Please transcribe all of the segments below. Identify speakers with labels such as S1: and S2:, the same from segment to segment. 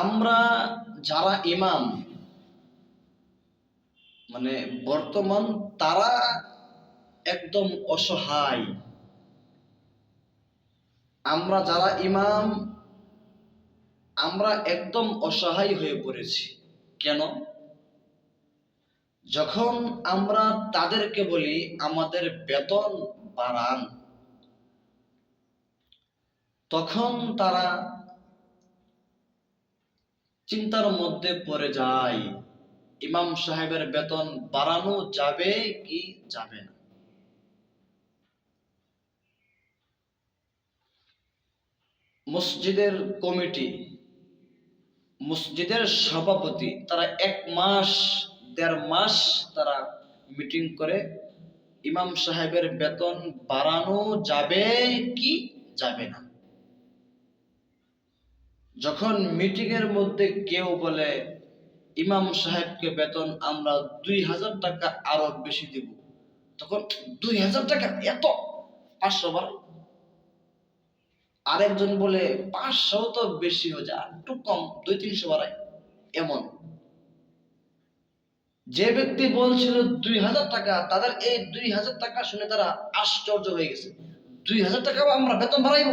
S1: আমরা যারা ইমাম বর্তমান তারা একদম অসহায়। আমরা যারা ইমাম আমরা একদম অসহায় হয়ে পড়েছি। কেন? যখন আমরা তাদেরকে বলি আমাদের বেতন বাড়ান, তখন তারা চিন্তার মধ্যে পড়ে যায় ইমাম সাহেবের বেতন বাড়ানো যাবে কি যাবে না। মসজিদের কমিটি, মসজিদের সভাপতি তারা 1 মাস 1.5 মাস তারা মিটিং করে ইমাম সাহেবের বেতন বাড়ানো যাবে কি যাবে না। যখন মিটিং এর মধ্যে কেউ বলে ইমাম সাহেবকে বেতন আমরা 2000 টাকা আরো বেশি দিব, তখন 2000 টাকা এত, 500 বার। আরেকজন বলে 500 তো বেশি হয়ে যায়, একটু কম, 200-300 বাড়াই। এমন যে ব্যক্তি বলছিল 2000 টাকা, তাদের এই 2000 টাকা শুনে তারা আশ্চর্য হয়ে গেছে। 2000 টাকা আমরা বেতন বাড়াইব,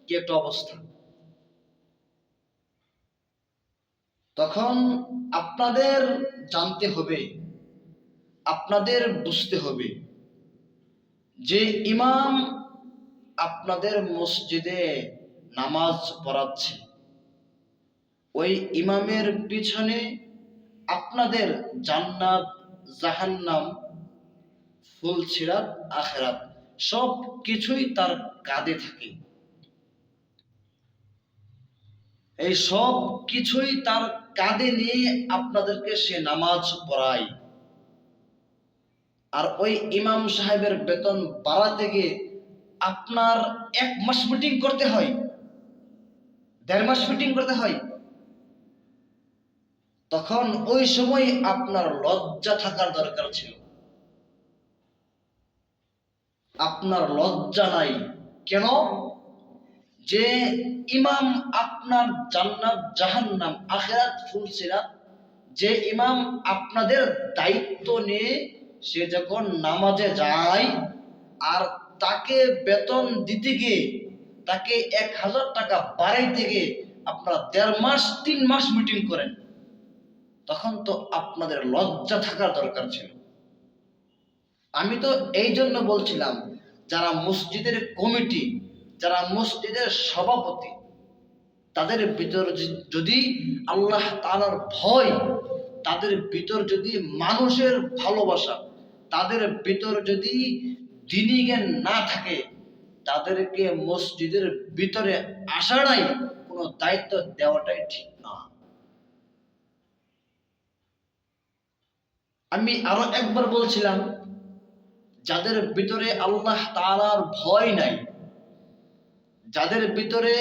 S1: কি একটা অবস্থা। তখন আপনাদের জানতে হবে, আপনাদের বুঝতে হবে যে ইমাম আপনাদের মসজিদে নামাজ পড়াচ্ছে, ওই ইমামের পিছনে আপনাদের জান্নাত, জাহান্নাম, ফুলসিরাত, আখিরাত সব কিছুই তার কাঁধে থাকে। এই সব কিছুই তার কাঁধে নিয়ে আপনাদেরকে সে নামাজ পড়ায়। আর ওই ইমাম সাহেবের বেতন বাড়াতে গিয়ে আপনার 1 মাস মিটিং করতে হয়, 1.5 মাস মিটিং করতে হয়। তখন ওই সময় আপনার লজ্জা থাকার দরকার ছিল। আপনার লজ্জা নাই। কেন? যে ইমাম আপনার জান্নাত, জাহান্নাম, আখিরাত, ফুলসিরাত, যে ইমাম আপনাদের দায়িত্ব নিয়ে সে যখন নামাজে যায় আর তাকে বেতন দিতে গিয়ে তাকে 1000 টাকা বাড়াইতে গিয়ে আপনারা 1.5 মাস 3 মাস মিটিং করেন, তখন তো আপনাদের লজ্জা থাকার দরকার ছিল। আমি তো এই জন্য বলছিলাম, যারা মসজিদের কমিটি, যারা মসজিদের সভাপতি, তাদের ভিতর যদি আল্লাহ তাআলার ভয়, তাদের ভিতর যদি মানুষের ভালোবাসা, তাদের ভিতর যদি দ্বীনি জ্ঞান না থাকে, তাদেরকে মসজিদের ভিতরে আসাটাই কোনো দায়িত্ব দেওয়াটাই ঠিক না। আমি আরো একবার বলছিলাম, যাদের ভিতরে আল্লাহ তাআলার ভয় নাই, যাদের ভিতরে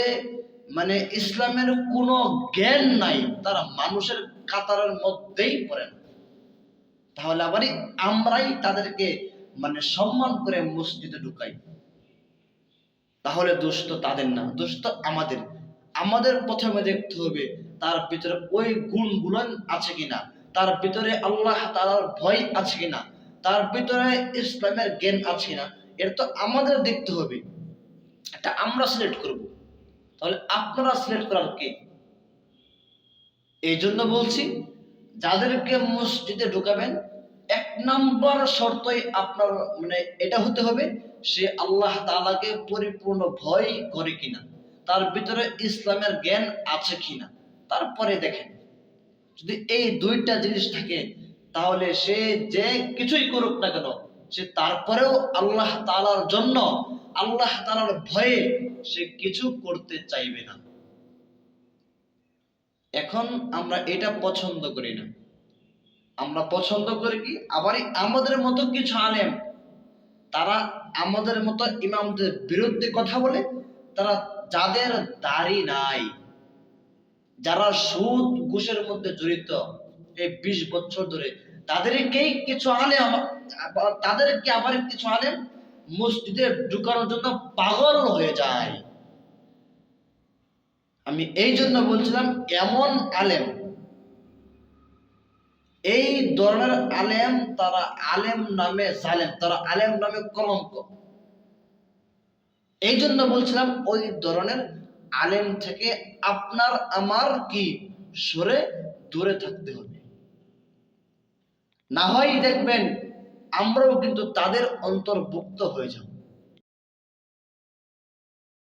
S1: ইসলামের কোনো জ্ঞান নাই, তারা মানুষের কাতারের মধ্যেই পড়ে না। তাহলে আবারই আমরাই তাদেরকে সম্মান করে মসজিদে ঢুকাই, তাহলে দোষ তো তাদের না, দোষ তো আমাদের। আমাদের প্রথমে দেখতে হবে তার ভিতরে ওই গুণগুলো আছে কিনা, তার ভিতরে আল্লাহ তাআলার ভয় আছে কিনা, তার ভিতরে ইসলামের জ্ঞান আছে কিনা, এটা তো আমাদের দেখতে হবে। এটা আমরা সিলেক্ট করব। তাহলে আপনারা সিলেক্ট করার কে? এই জন্য বলছি, যাদেরকে মসজিদে ঢুকাবেন 1 নম্বর শর্তই আপনার এটা হতে হবে, সে আল্লাহ তাআলাকে পরিপূর্ণ ভয় করে কিনা, তার ভিতরে ইসলামের জ্ঞান আছে কিনা। তারপরে দেখেন, যদি এই 2টা জিনিস থাকে, তাহলে সে যে কিছুই করুক না কেন, সে তারপরেও আল্লাহ তাআলার জন্য, আল্লাহ তাআলার ভয়ে সে কিছু করতে চাইবে না। এখন আমরা এটা পছন্দ করি না। আমরা পছন্দ করি কি, আবার আমাদের মতো কিছু আলেম, তারা আমাদের মতো ইমামদের বিরুদ্ধে কথা বলে। তারা যাদের দাড়ি নাই, যারা সুদ ঘুষের মধ্যে জড়িত এই 20 বছর ধরে, তাদেরকেই কিছু আলেম, তাদেরকে আবার কিছু আলেম মসজিদে ঢুকানোর জন্য পাগল হয়ে যায়। আমি এই জন্য বলছিলাম এমন আলেম, এই ধরনের আলেম, তারা আলেম নামে জালেম, তারা আলেম নামে কলঙ্ক। এই জন্য বলছিলাম ওই ধরনের আলেম থেকে আপনার আমার কি সরে দূরে থাকতে হবে, না হয় দেখবেন আমরাও কিন্তু তাদের অন্তর্ভুক্ত হয়ে যাব।